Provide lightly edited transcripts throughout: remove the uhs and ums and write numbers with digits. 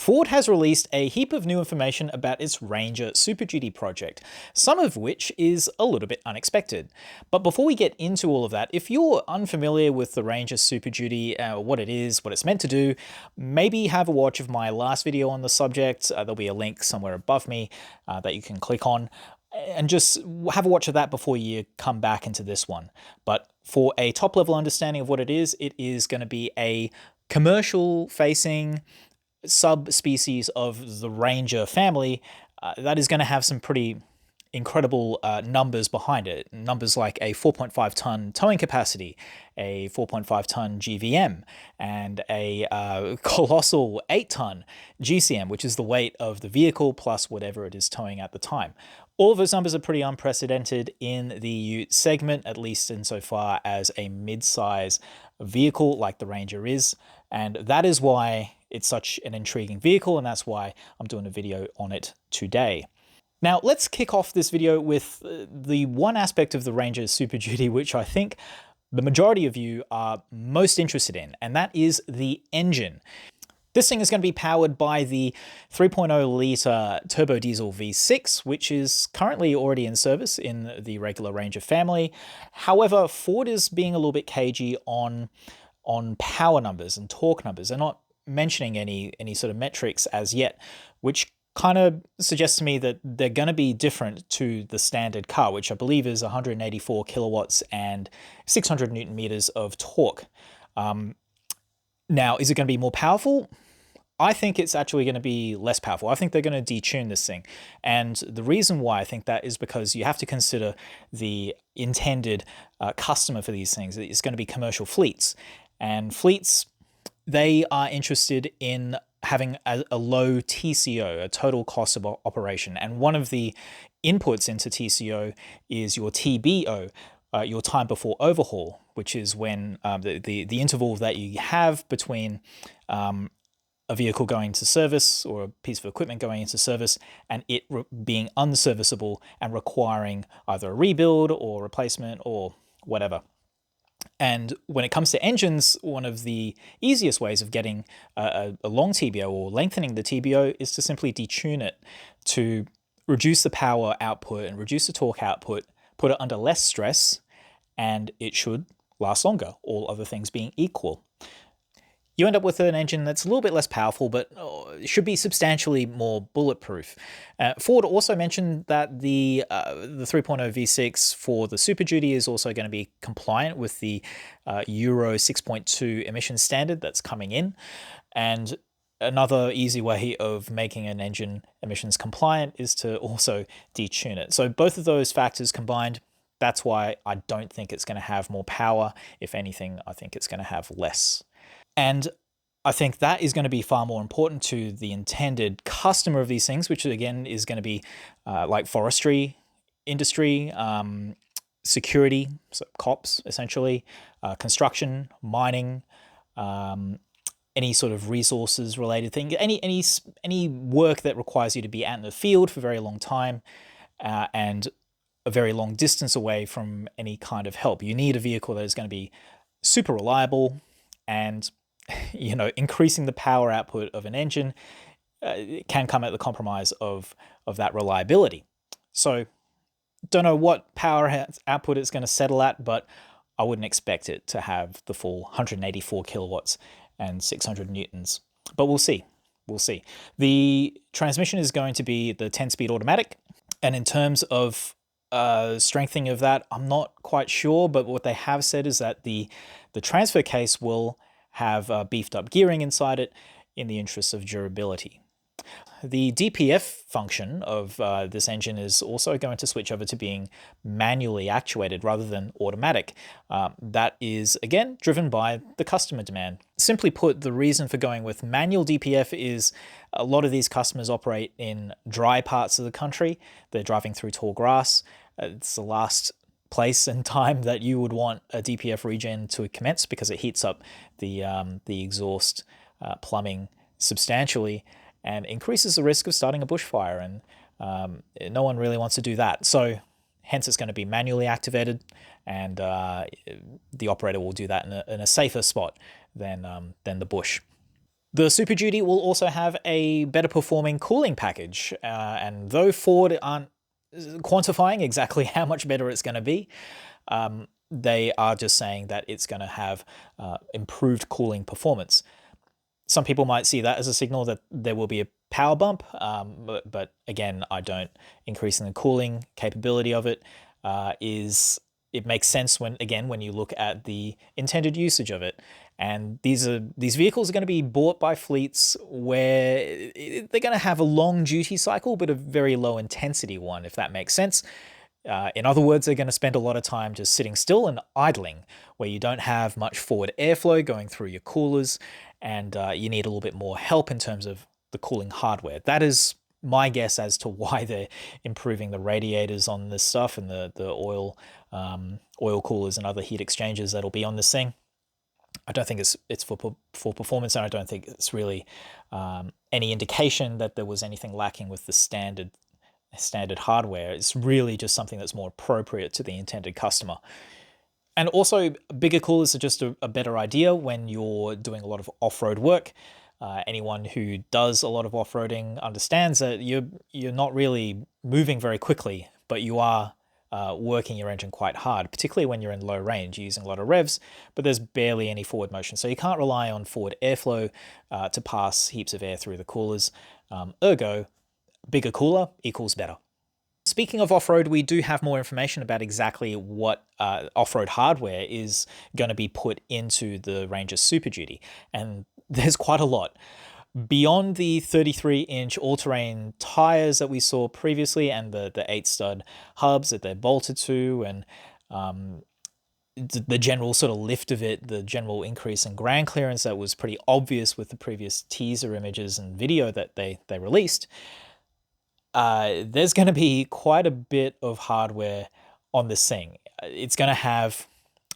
Ford has released a heap of new information about its Ranger Super Duty project, some of which is a little bit unexpected. But before we get into all of that, if you're unfamiliar with the Ranger Super Duty, what it is, what it's meant to do, maybe have a watch of my last video on the subject. There'll be a link somewhere above me that you can click on, and just have a watch of that before you come back into this one. But for a top-level understanding of what it is going to be a commercial-facing subspecies of the Ranger family that is going to have some pretty incredible numbers behind it. Numbers like a 4.5-ton towing capacity, a 4.5-ton GVM, and a colossal 8-ton GCM, which is the weight of the vehicle plus whatever it is towing at the time. All of those numbers are pretty unprecedented in the ute segment, at least insofar as a mid-size vehicle like the Ranger is, and that is why it's such an intriguing vehicle, and that's why I'm doing a video on it today. Now, let's kick off this video with the one aspect of the Ranger Super Duty which I think the majority of you are most interested in, and that is the engine. This thing is going to be powered by the 3.0-litre turbo diesel V6, which is currently already in service in the regular Ranger family. However, Ford is being a little bit cagey on power numbers and torque numbers. They're not mentioning any sort of metrics as yet, which kind of suggests to me that they're going to be different to the standard car, which I believe is 184 kilowatts and 600 newton meters of torque. Now, is it going to be more powerful? I think it's actually going to be less powerful. I think they're going to detune this thing. And the reason why I think that is because you have to consider the intended customer for these things. It's going to be commercial fleets. And fleets, they are interested in having a low TCO, a total cost of operation. And one of the inputs into TCO is your TBO, your time before overhaul, which is when the interval that you have between a vehicle going to service or a piece of equipment going into service and it being unserviceable and requiring either a rebuild or replacement or whatever. And when it comes to engines, one of the easiest ways of getting a long TBO or lengthening the TBO is to simply detune it to reduce the power output and reduce the torque output, put it under less stress, and it should last longer, all other things being equal. You end up with an engine that's a little bit less powerful, but should be substantially more bulletproof. Ford also mentioned that the 3.0 V6 for the Super Duty is also going to be compliant with the Euro 6.2 emission standard that's coming in. And another easy way of making an engine emissions compliant is to also detune it. So both of those factors combined, that's why I don't think it's going to have more power. If anything, I think it's going to have less. And I think that is going to be far more important to the intended customer of these things, which again is going to be like forestry industry, security, so cops essentially, construction, mining, any sort of resources related thing, any work that requires you to be out in the field for a very long time and a very long distance away from any kind of help. You need a vehicle that is going to be super reliable, and increasing the power output of an engine can come at the compromise of that reliability. So don't know what power output it's going to settle at, but I wouldn't expect it to have the full 184 kilowatts and 600 newtons. But we'll see. We'll see. The transmission is going to be the 10-speed automatic. And in terms of strengthening of that, I'm not quite sure, but what they have said is that the transfer case will have beefed up gearing inside it in the interest of durability. The DPF function of this engine is also going to switch over to being manually actuated rather than automatic. That is, again, driven by the customer demand. Simply put, the reason for going with manual DPF is a lot of these customers operate in dry parts of the country. They're driving through tall grass. It's the last place and time that you would want a DPF regen to commence because it heats up the exhaust plumbing substantially and increases the risk of starting a bushfire, and no one really wants to do that. So hence it's going to be manually activated, and the operator will do that in a safer spot than the bush. The Super Duty will also have a better performing cooling package, and though Ford aren't quantifying exactly how much better it's going to be, they are just saying that it's going to have improved cooling performance. Some people might see that as a signal that there will be a power bump, but again, I don't. Increasing the cooling capability of it it makes sense when you look at the intended usage of it. And these vehicles are going to be bought by fleets where they're going to have a long duty cycle, but a very low intensity one, if that makes sense. In other words, they're going to spend a lot of time just sitting still and idling, where you don't have much forward airflow going through your coolers, and you need a little bit more help in terms of the cooling hardware. That is my guess as to why they're improving the radiators on this stuff and the oil coolers and other heat exchangers that'll be on this thing. I don't think it's for performance, and I don't think it's really any indication that there was anything lacking with the standard hardware. It's really just something that's more appropriate to the intended customer. And also, bigger coolers are just a better idea when you're doing a lot of off-road work. Anyone who does a lot of off-roading understands that you're not really moving very quickly, but you are working your engine quite hard, particularly when you're in low range. You're using a lot of revs, but there's barely any forward motion. So you can't rely on forward airflow to pass heaps of air through the coolers. Ergo, bigger cooler equals better. Speaking of off-road, we do have more information about exactly what off-road hardware is going to be put into the Ranger Super Duty, and there's quite a lot. Beyond the 33-inch all-terrain tires that we saw previously and the 8-stud hubs that they're bolted to, and the general sort of lift of it, the general increase in ground clearance that was pretty obvious with the previous teaser images and video that they released, there's going to be quite a bit of hardware on this thing. It's going to have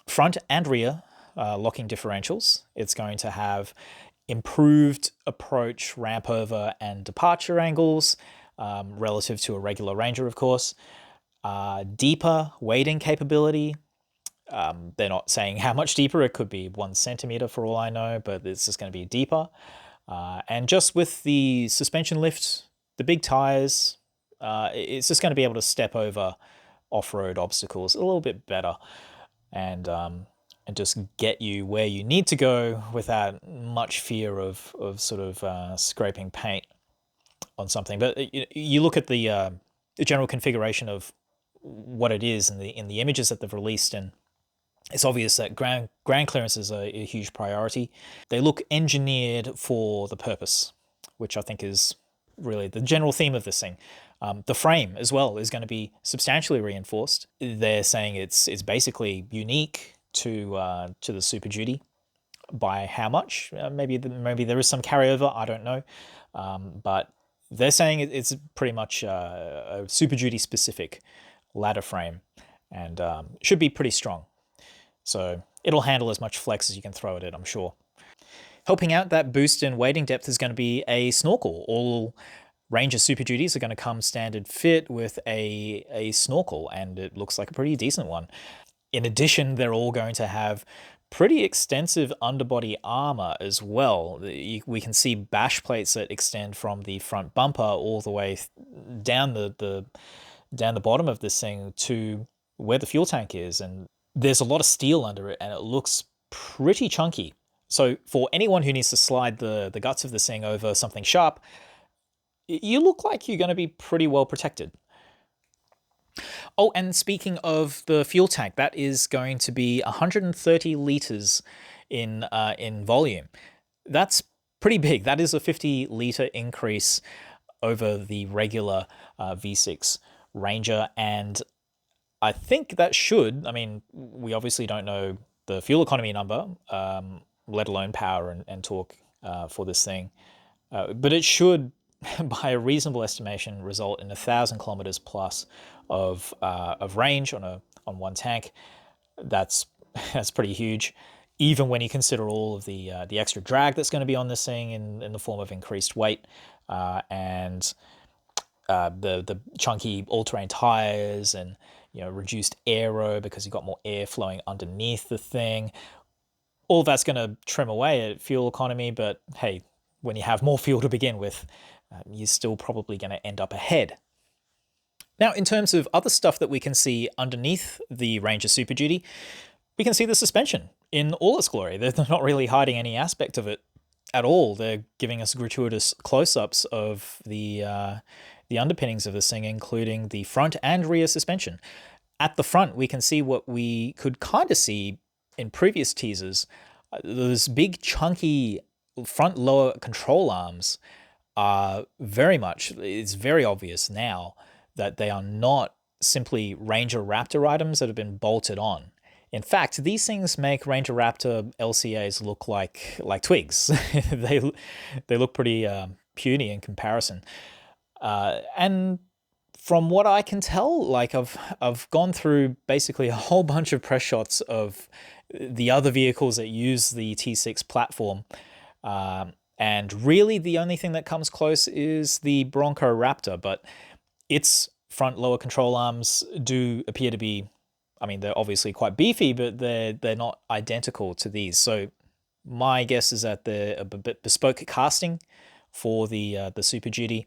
front and rear locking differentials. It's going to have improved approach, ramp over, and departure angles relative to a regular Ranger, of course. Deeper wading capability. They're not saying how much deeper. It could be 1 centimeter for all I know, but it's just going to be deeper. And just with the suspension lift, the big tires, it's just going to be able to step over off-road obstacles a little bit better, and just get you where you need to go without much fear of sort of scraping paint on something. But you look at the general configuration of what it is in the images that they've released, and it's obvious that ground clearance is a huge priority. They look engineered for the purpose, which I think is really the general theme of this thing. The frame as well is going to be substantially reinforced. They're saying it's basically unique to the Super Duty. By how much? Maybe there is some carryover. I don't know, but they're saying it's pretty much a Super Duty specific ladder frame, and should be pretty strong. So it'll handle as much flex as you can throw at it, I'm sure. Helping out that boost in wading depth is going to be a snorkel. All Ranger Super Duties are going to come standard fit with a snorkel, and it looks like a pretty decent one. In addition, they're all going to have pretty extensive underbody armor as well. We can see bash plates that extend from the front bumper all the way down the bottom of this thing to where the fuel tank is, and there's a lot of steel under it, and it looks pretty chunky. So for anyone who needs to slide the guts of this thing over something sharp, you look like you're going to be pretty well protected. Oh, and speaking of the fuel tank, that is going to be 130 liters in volume. That's pretty big. That is a 50-liter increase over the regular V6 Ranger, and I think that should, I mean, we obviously don't know the fuel economy number, let alone power and torque for this thing, but it should, by a reasonable estimation, result in 1,000 kilometers plus of range on one tank. That's pretty huge, even when you consider all of the extra drag that's going to be on this thing in the form of increased weight and the chunky all-terrain tires, and reduced aero because you've got more air flowing underneath the thing. All that's going to trim away at fuel economy, but hey, when you have more fuel to begin with, you're still probably going to end up ahead. Now, in terms of other stuff that we can see underneath the Ranger Super Duty, we can see the suspension in all its glory. They're not really hiding any aspect of it at all. They're giving us gratuitous close-ups of the underpinnings of this thing, including the front and rear suspension. At the front, we can see what we could kind of see in previous teasers. Those big, chunky front lower control arms are it's very obvious now that they are not simply Ranger Raptor items that have been bolted on. In fact, these things make Ranger Raptor LCAs look like twigs. they look pretty puny in comparison. And from what I can tell, like I've gone through basically a whole bunch of press shots of the other vehicles that use the T6 platform. And really the only thing that comes close is the Bronco Raptor, but its front lower control arms do appear to be, I mean, they're obviously quite beefy, but they're not identical to these. So my guess is that they're a bit bespoke casting for the Super Duty.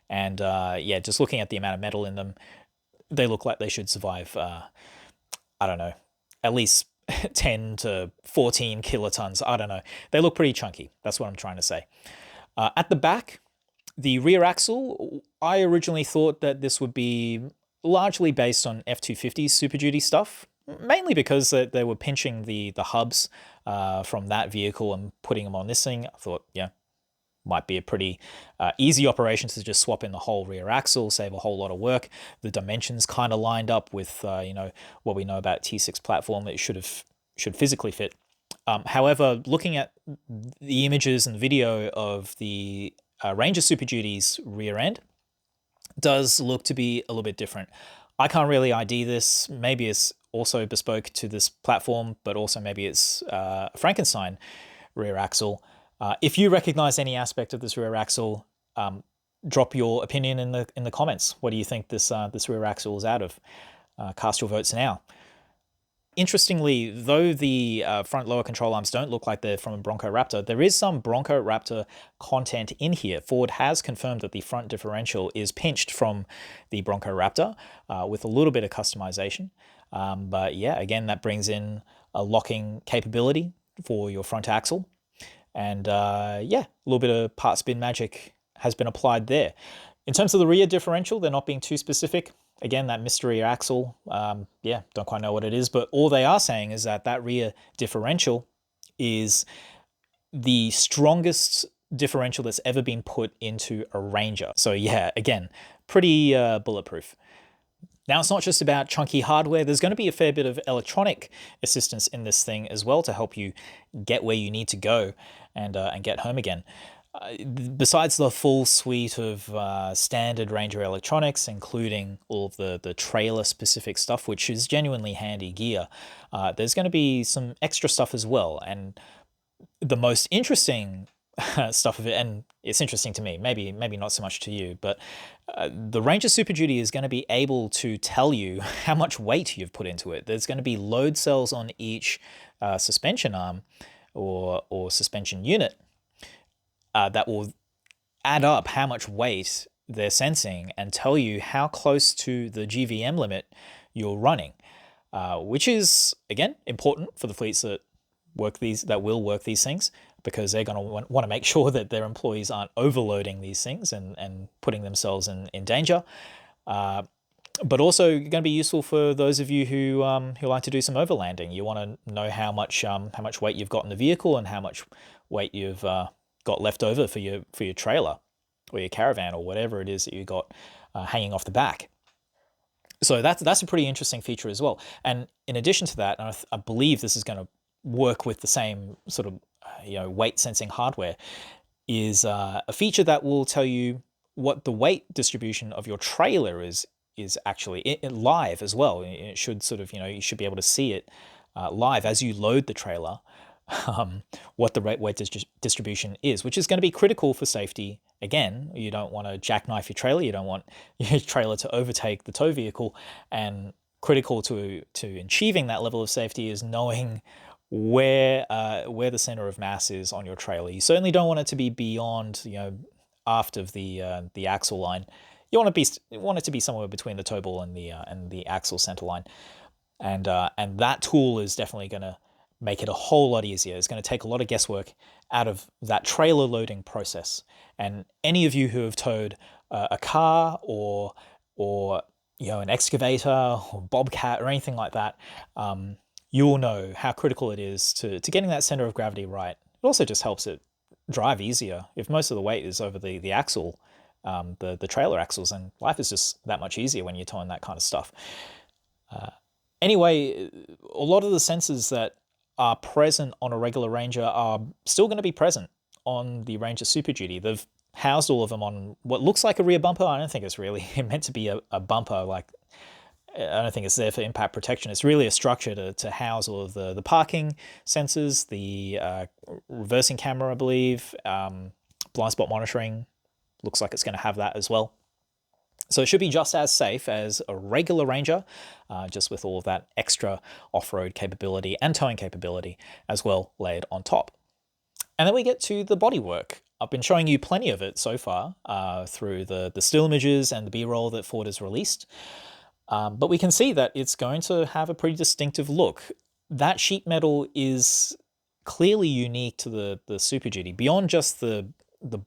And yeah, just looking at the amount of metal in them, they look like they should survive, I don't know, at least 10 to 14 kilotons. I don't know. They look pretty chunky. That's what I'm trying to say. At the back, the rear axle, I originally thought that this would be largely based on F-250's Super Duty stuff, mainly because they were pinching the hubs from that vehicle and putting them on this thing. I thought, yeah, might be a pretty easy operation to just swap in the whole rear axle, save a whole lot of work. The dimensions kind of lined up with what we know about T6 platform that it should physically fit. However, looking at the images and video of the Ranger Super Duty's rear end does look to be a little bit different. I can't really ID this. Maybe it's also bespoke to this platform, but also maybe it's Frankenstein rear axle. If you recognize any aspect of this rear axle, drop your opinion in the comments. What do you think this rear axle is out of? Cast your votes now. Interestingly, though the front lower control arms don't look like they're from a Bronco Raptor, there is some Bronco Raptor content in here. Ford has confirmed that the front differential is pinched from the Bronco Raptor with a little bit of customization. But yeah, again, that brings in a locking capability for your front axle. And yeah, a little bit of part spin magic has been applied there. In terms of the rear differential, they're not being too specific. Again, that mystery axle, yeah, don't quite know what it is, but all they are saying is that rear differential is the strongest differential that's ever been put into a Ranger. So yeah, again, pretty bulletproof. Now, it's not just about chunky hardware. There's going to be a fair bit of electronic assistance in this thing as well to help you get where you need to go and get home again. Besides the full suite of standard Ranger electronics, including all of the trailer-specific stuff, which is genuinely handy gear, there's going to be some extra stuff as well. And the most interesting stuff of it, and it's interesting to me, maybe not so much to you, but the Ranger Super Duty is going to be able to tell you how much weight you've put into it. There's going to be load cells on each suspension arm or suspension unit that will add up how much weight they're sensing and tell you how close to the GVM limit you're running, which is, again, important for the fleets that will work these things, because they're going to want to make sure that their employees aren't overloading these things and putting themselves in danger. But also going to be useful for those of you who like to do some overlanding. You want to know how much weight you've got in the vehicle and how much weight you've got left over for your trailer or your caravan or whatever it is that you got hanging off the back. So that's a pretty interesting feature as well. And in addition to that, and I believe this is going to work with the same sort of weight sensing hardware, is a feature that will tell you what the weight distribution of your trailer is actually live as well. It should sort of, you should be able to see it live as you load the trailer, what the weight distribution is, which is going to be critical for safety. Again, you don't want to jackknife your trailer. You don't want your trailer to overtake the tow vehicle. And critical to achieving that level of safety is knowing where the center of mass is on your trailer. You certainly don't want it to be beyond, aft of the axle line. You want it to be somewhere between the toe ball and the axle center line. And that tool is definitely going to make it a whole lot easier. It's going to take a lot of guesswork out of that trailer loading process. And any of you who have towed a car or an excavator or bobcat or anything like that, you'll know how critical it is to getting that center of gravity right. It also just helps it drive easier. If most of the weight is over the axle, the trailer axles, and life is just that much easier when you're towing that kind of stuff. Anyway, a lot of the sensors that are present on a regular Ranger are still going to be present on the Ranger Super Duty. They've housed all of them on what looks like a rear bumper. I don't think it's really meant to be a bumper. Like, I don't think it's there for impact protection. It's really a structure to house all of the parking sensors, the reversing camera, I believe, blind spot monitoring. Looks like it's going to have that as well. So it should be just as safe as a regular Ranger, just with all of that extra off-road capability and towing capability as well layered on top. And then we get to the bodywork. I've been showing you plenty of it so far through the still images and the B-roll that Ford has released. But we can see that it's going to have a pretty distinctive look. That sheet metal is clearly unique to the Super Duty, beyond just the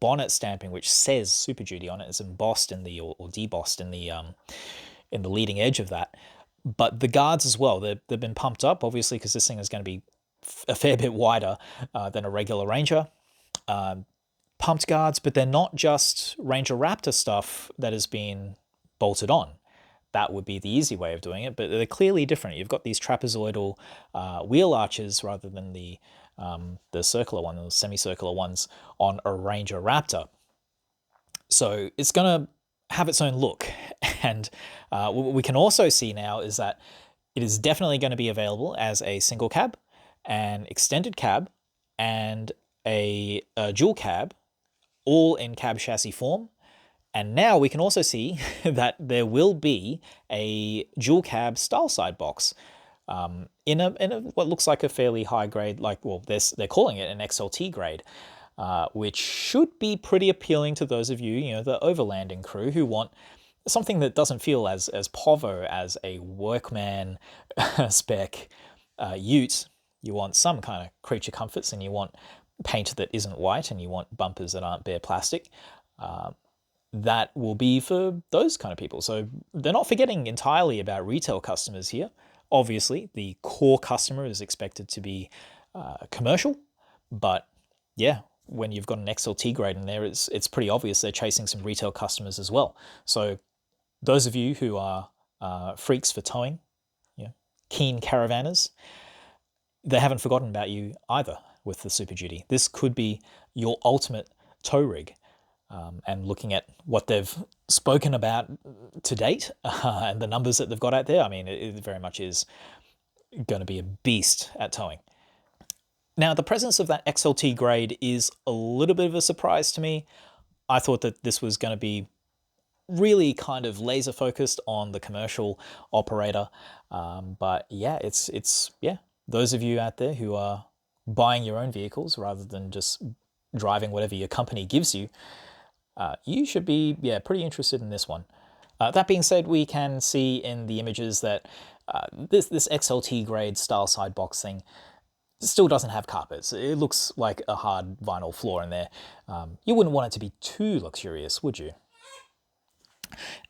bonnet stamping, which says Super Duty on it. It's embossed in or debossed in the leading edge of that. But the guards as well, they've been pumped up, obviously, because this thing is going to be a fair bit wider than a regular Ranger. Pumped guards, but they're not just Ranger Raptor stuff that has been bolted on. That would be the easy way of doing it, but they're clearly different. You've got these trapezoidal wheel arches rather than the circular one, the semicircular ones on a Ranger Raptor. So it's going to have its own look. And what we can also see now is that it is definitely going to be available as a single cab, an extended cab, and a dual cab, all in cab chassis form. And now we can also see that there will be a dual cab style side box in a what looks like a fairly high grade, they're calling it an XLT grade, which should be pretty appealing to those of you, the overlanding crew who want something that doesn't feel as povo as a workman spec ute. You want some kind of creature comforts, and you want paint that isn't white, and you want bumpers that aren't bare plastic. That will be for those kind of people. So they're not forgetting entirely about retail customers here. Obviously, the core customer is expected to be commercial, but yeah, when you've got an XLT grade in there, it's pretty obvious they're chasing some retail customers as well. So those of you who are freaks for towing, keen caravanners, they haven't forgotten about you either with the Super Duty. This could be your ultimate tow rig. And looking at what they've spoken about to date and the numbers that they've got out there, I mean, it very much is going to be a beast at towing. Now, the presence of that XLT grade is a little bit of a surprise to me. I thought that this was going to be really kind of laser focused on the commercial operator. But yeah, it's those of you out there who are buying your own vehicles rather than just driving whatever your company gives you, you should be pretty interested in this one. That being said, we can see in the images that this XLT grade style side box thing still doesn't have carpets. It looks like a hard vinyl floor in there. You wouldn't want it to be too luxurious, would you?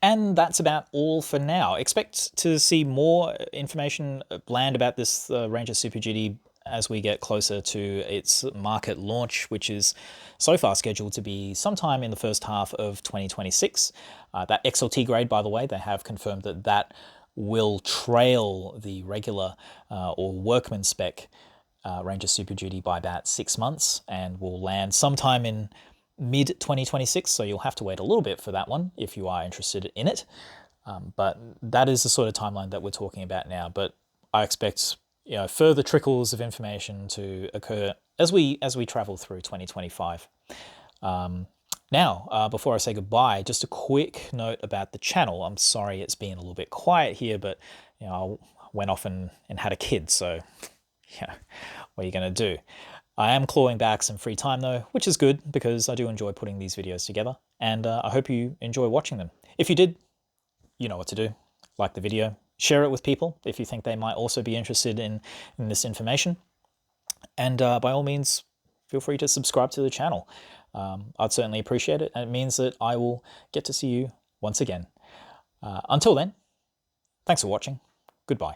And that's about all for now. Expect to see more information land about this Ranger Super Duty as we get closer to its market launch, which is so far scheduled to be sometime in the first half of 2026. That XLT grade, by the way, they have confirmed that will trail the regular or workman spec Ranger Super Duty by about 6 months, and will land sometime in mid-2026, so you'll have to wait a little bit for that one if you are interested in it. But that is the sort of timeline that we're talking about now. But I expect further trickles of information to occur as we travel through 2025. Now, before I say goodbye, just a quick note about the channel. I'm sorry it's been a little bit quiet here, but I went off and had a kid, so yeah, what are you going to do? I am clawing back some free time though, which is good because I do enjoy putting these videos together, and I hope you enjoy watching them. If you did, you know what to do. Like the video, share it with people if you think they might also be interested in this information, and by all means, feel free to subscribe to the channel. I'd certainly appreciate it, and it means that I will get to see you once again. Until then, thanks for watching. Goodbye.